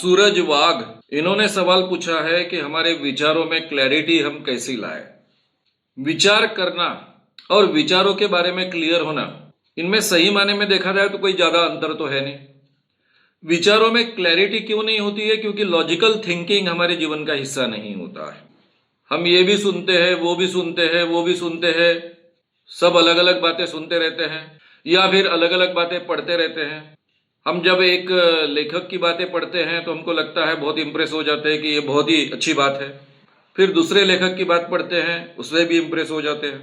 सूरज वाघ, इन्होंने सवाल पूछा है कि हमारे विचारों में क्लैरिटी हम कैसी लाए। विचार करना और विचारों के बारे में क्लियर होना, इनमें सही माने में देखा जाए तो कोई ज्यादा अंतर तो है नहीं। विचारों में क्लैरिटी क्यों नहीं होती है? क्योंकि लॉजिकल थिंकिंग हमारे जीवन का हिस्सा नहीं होता है। हम ये भी सुनते हैं, वो भी सुनते हैं, वो भी सुनते हैं, सब अलग अलग बातें सुनते रहते हैं या फिर अलग अलग बातें पढ़ते रहते हैं। हम जब एक लेखक की बातें पढ़ते हैं तो हमको लगता है, बहुत इंप्रेस हो जाते हैं कि ये बहुत ही अच्छी बात है। फिर दूसरे लेखक की बात पढ़ते हैं, उससे भी इंप्रेस हो जाते हैं।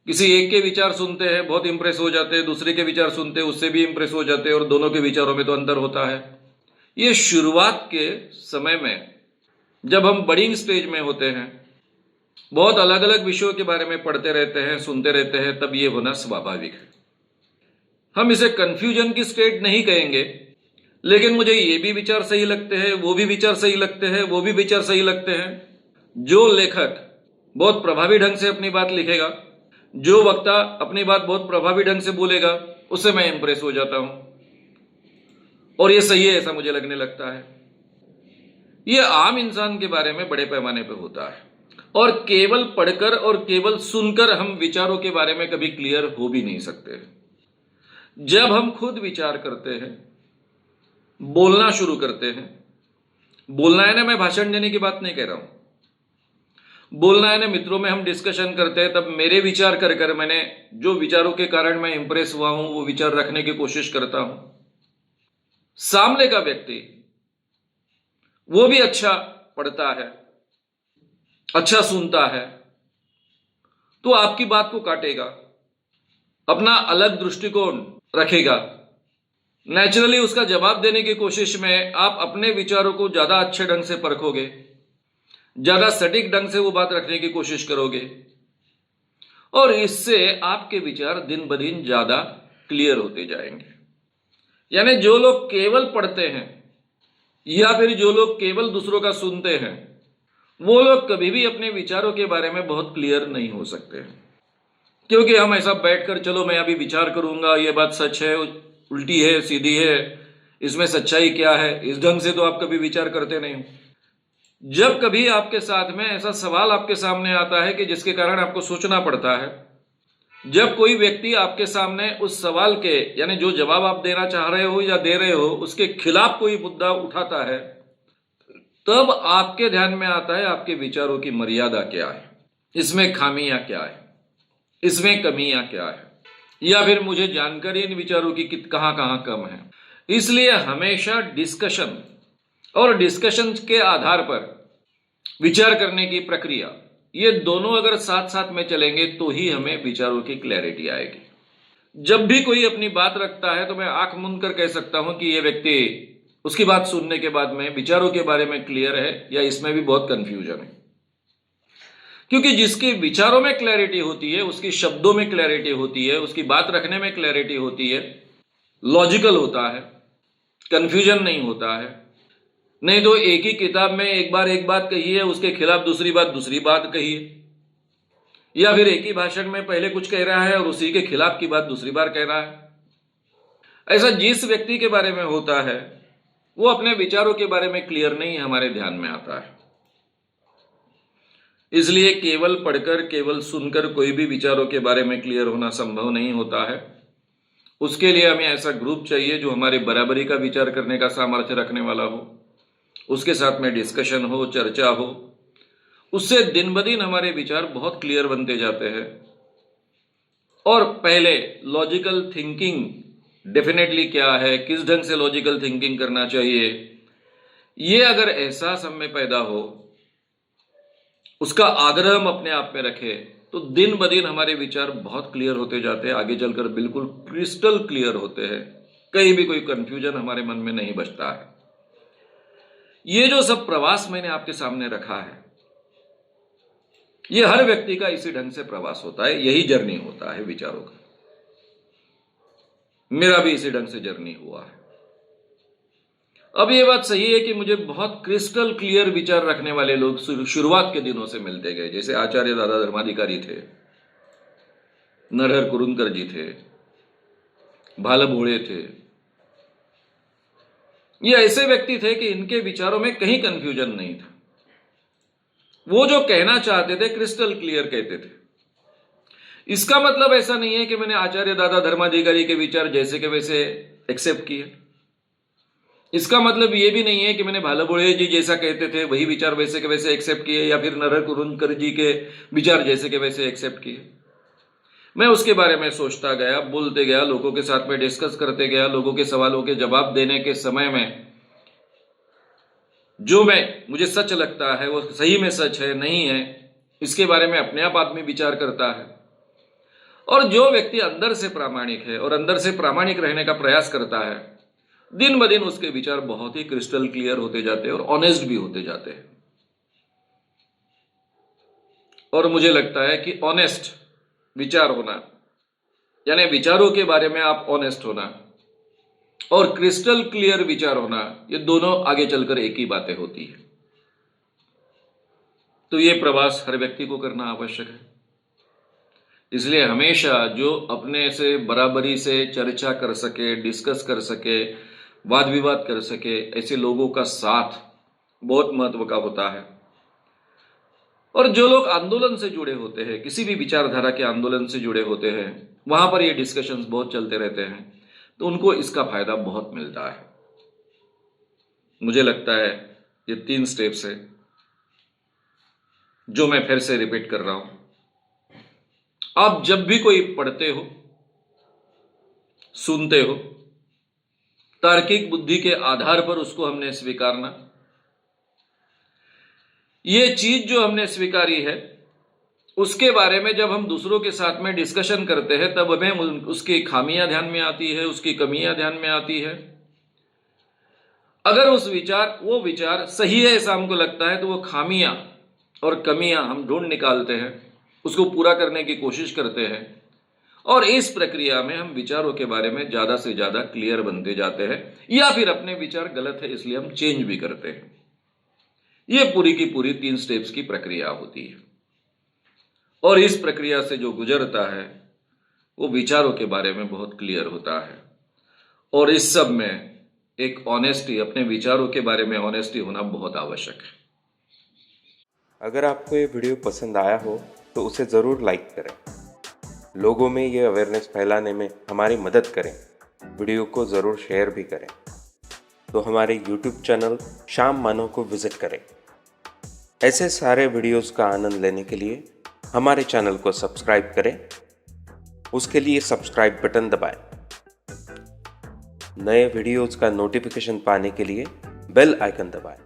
किसी एक के विचार सुनते हैं, बहुत इंप्रेस हो जाते हैं, दूसरे के विचार सुनते हैं, उससे भी इंप्रेस हो जाते हैं, और दोनों के विचारों में तो अंतर होता है। ये शुरुआत के समय में, जब हम बडिंग स्टेज में होते हैं, बहुत अलग अलग विषयों के बारे में पढ़ते रहते हैं, सुनते रहते हैं, तब ये होना स्वाभाविक है। हम इसे कंफ्यूजन की स्टेट नहीं कहेंगे, लेकिन मुझे ये भी विचार सही लगते हैं, वो भी विचार सही लगते हैं, वो भी विचार सही लगते हैं। जो लेखक बहुत प्रभावी ढंग से अपनी बात लिखेगा, जो वक्ता अपनी बात बहुत प्रभावी ढंग से बोलेगा, उससे मैं इंप्रेस हो जाता हूं और ये सही है, ऐसा मुझे लगने लगता है। ये आम इंसान के बारे में बड़े पैमाने पर होता है, और केवल पढ़कर और केवल सुनकर हम विचारों के बारे में कभी क्लियर हो भी नहीं सकते। जब हम खुद विचार करते हैं, बोलना शुरू करते हैं, बोलना है ना, मैं भाषण देने की बात नहीं कह रहा हूं, बोलना है ना, मित्रों में हम डिस्कशन करते हैं, तब मेरे विचार कर कर मैंने जो विचारों के कारण मैं इंप्रेस हुआ हूं, वो विचार रखने की कोशिश करता हूं। सामने का व्यक्ति वो भी अच्छा पढ़ता है, अच्छा सुनता है, तो आपकी बात को काटेगा, अपना अलग दृष्टिकोण रखेगा। नेचुरली उसका जवाब देने की कोशिश में आप अपने विचारों को ज्यादा अच्छे ढंग से परखोगे, ज्यादा सटीक ढंग से वो बात रखने की कोशिश करोगे, और इससे आपके विचार दिन ब दिन ज्यादा क्लियर होते जाएंगे। यानी जो लोग केवल पढ़ते हैं या फिर जो लोग केवल दूसरों का सुनते हैं, वो लोग कभी भी अपने विचारों के बारे में बहुत क्लियर नहीं हो सकते हैं। क्योंकि हम ऐसा बैठकर, चलो मैं अभी विचार करूंगा, ये बात सच है, उल्टी है, सीधी है, इसमें सच्चाई क्या है, इस ढंग से तो आप कभी विचार करते नहीं हो। जब कभी आपके साथ में ऐसा सवाल आपके सामने आता है कि जिसके कारण आपको सोचना पड़ता है, जब कोई व्यक्ति आपके सामने उस सवाल के, यानी जो जवाब आप देना चाह रहे हो या दे रहे हो, उसके खिलाफ कोई मुद्दा उठाता है, तब आपके ध्यान में आता है आपके विचारों की मर्यादा क्या है, इसमें खामियां क्या है, इसमें कमियां क्या है, या फिर मुझे जानकारी इन विचारों की कहां कहां कम है। इसलिए हमेशा डिस्कशन और डिस्कशन के आधार पर विचार करने की प्रक्रिया, ये दोनों अगर साथ साथ में चलेंगे तो ही हमें विचारों की क्लैरिटी आएगी। जब भी कोई अपनी बात रखता है तो मैं आंख मूंद कर कह सकता हूं कि यह व्यक्ति, उसकी बात सुनने के बाद में विचारों के बारे में क्लियर है या इसमें भी बहुत कंफ्यूजन है। क्योंकि जिसके विचारों में क्लैरिटी होती है, उसकी शब्दों में क्लैरिटी होती है, उसकी बात रखने में क्लैरिटी होती है, लॉजिकल होता है, कंफ्यूजन नहीं होता है। नहीं तो एक ही किताब में एक बार एक बात कही है, उसके खिलाफ दूसरी बात कही है, या फिर एक ही भाषण में पहले कुछ कह रहा है और उसी के खिलाफ की बात दूसरी बार कह रहा है। ऐसा जिस व्यक्ति के बारे में होता है, वो अपने विचारों के बारे में क्लियर नहीं हमारे ध्यान में आता है। इसलिए केवल पढ़कर, केवल सुनकर कोई भी विचारों के बारे में क्लियर होना संभव नहीं होता है। उसके लिए हमें ऐसा ग्रुप चाहिए जो हमारे बराबरी का विचार करने का सामर्थ्य रखने वाला हो, उसके साथ में डिस्कशन हो, चर्चा हो। उससे दिन ब दिन हमारे विचार बहुत क्लियर बनते जाते हैं। और पहले लॉजिकल थिंकिंग डेफिनेटली क्या है, किस ढंग से लॉजिकल थिंकिंग करना चाहिए, ये अगर एहसास हम में पैदा हो, उसका आग्रह हम अपने आप में रखें, तो दिन ब दिन हमारे विचार बहुत क्लियर होते जाते हैं, आगे चलकर बिल्कुल क्रिस्टल क्लियर होते हैं, कहीं भी कोई कंफ्यूजन हमारे मन में नहीं बचता है। ये जो सब प्रवास मैंने आपके सामने रखा है, ये हर व्यक्ति का इसी ढंग से प्रवास होता है, यही जर्नी होता है विचारों का। मेरा भी इसी ढंग से जर्नी हुआ है। अब ये बात सही है कि मुझे बहुत क्रिस्टल क्लियर विचार रखने वाले लोग शुरुआत के दिनों से मिलते गए। जैसे आचार्य दादा धर्माधिकारी थे, नरहर कुरुंदकर जी थे, भाल भोळे थे, ये ऐसे व्यक्ति थे कि इनके विचारों में कहीं कंफ्यूजन नहीं था। वो जो कहना चाहते थे क्रिस्टल क्लियर कहते थे। इसका मतलब ऐसा नहीं है कि मैंने आचार्य दादा धर्माधिकारी के विचार जैसे के वैसे एक्सेप्ट किए। इसका मतलब ये भी नहीं है कि मैंने भालबोड़े जी जैसा कहते थे वही विचार वैसे के वैसे एक्सेप्ट किए, या फिर नरहर कुरुंदकर जी के विचार जैसे के वैसे एक्सेप्ट किए। मैं उसके बारे में सोचता गया, बोलते गया, लोगों के साथ में डिस्कस करते गया। लोगों के सवालों के जवाब देने के समय में जो मुझे सच लगता है वो सही में सच है नहीं है, इसके बारे में अपने आप आदमी विचार करता है। और जो व्यक्ति अंदर से प्रामाणिक है और अंदर से प्रामाणिक रहने का प्रयास करता है, दिन ब दिन उसके विचार बहुत ही क्रिस्टल क्लियर होते जाते हैं और ऑनेस्ट भी होते जाते हैं। और मुझे लगता है कि ऑनेस्ट विचार होना, यानी विचारों के बारे में आप ऑनेस्ट होना और क्रिस्टल क्लियर विचार होना, ये दोनों आगे चलकर एक ही बातें होती है। तो ये प्रवास हर व्यक्ति को करना आवश्यक है। इसलिए हमेशा जो अपने से बराबरी से चर्चा कर सके, डिस्कस कर सके, वाद विवाद कर सके, ऐसे लोगों का साथ बहुत महत्व का होता है। और जो लोग आंदोलन से जुड़े होते हैं, किसी भी विचारधारा के आंदोलन से जुड़े होते हैं, वहां पर ये डिस्कशंस बहुत चलते रहते हैं, तो उनको इसका फायदा बहुत मिलता है। मुझे लगता है ये 3 स्टेप्स है जो मैं फिर से रिपीट कर रहा हूं। आप जब भी कोई पढ़ते हो, सुनते हो, तार्किक बुद्धि के आधार पर उसको हमने स्वीकारना। ये चीज जो हमने स्वीकारी है, उसके बारे में जब हम दूसरों के साथ में डिस्कशन करते हैं, तब हमें उसकी खामियां ध्यान में आती है, उसकी कमियां ध्यान में आती है। अगर वो विचार सही है ऐसा हमको लगता है, तो वो खामियां और कमियां हम ढूंढ निकालते हैं, उसको पूरा करने की कोशिश करते हैं। और इस प्रक्रिया में हम विचारों के बारे में ज्यादा से ज्यादा क्लियर बनते जाते हैं, या फिर अपने विचार गलत है इसलिए हम चेंज भी करते हैं। ये पूरी की पूरी 3 स्टेप्स की प्रक्रिया होती है। और इस प्रक्रिया से जो गुजरता है वो विचारों के बारे में बहुत क्लियर होता है। और इस सब में एक ऑनेस्टी, अपने विचारों के बारे में ऑनेस्टी होना बहुत आवश्यक है। अगर आपको ये वीडियो पसंद आया हो तो उसे ज़रूर लाइक करें, लोगों में ये अवेयरनेस फैलाने में हमारी मदद करें। वीडियो को ज़रूर शेयर भी करें। तो हमारे YouTube चैनल श्याम मानव को विज़िट करें। ऐसे सारे वीडियोस का आनंद लेने के लिए हमारे चैनल को सब्सक्राइब करें। उसके लिए सब्सक्राइब बटन दबाएं। नए वीडियोस का नोटिफिकेशन पाने के लिए बेल आइकन दबाएं।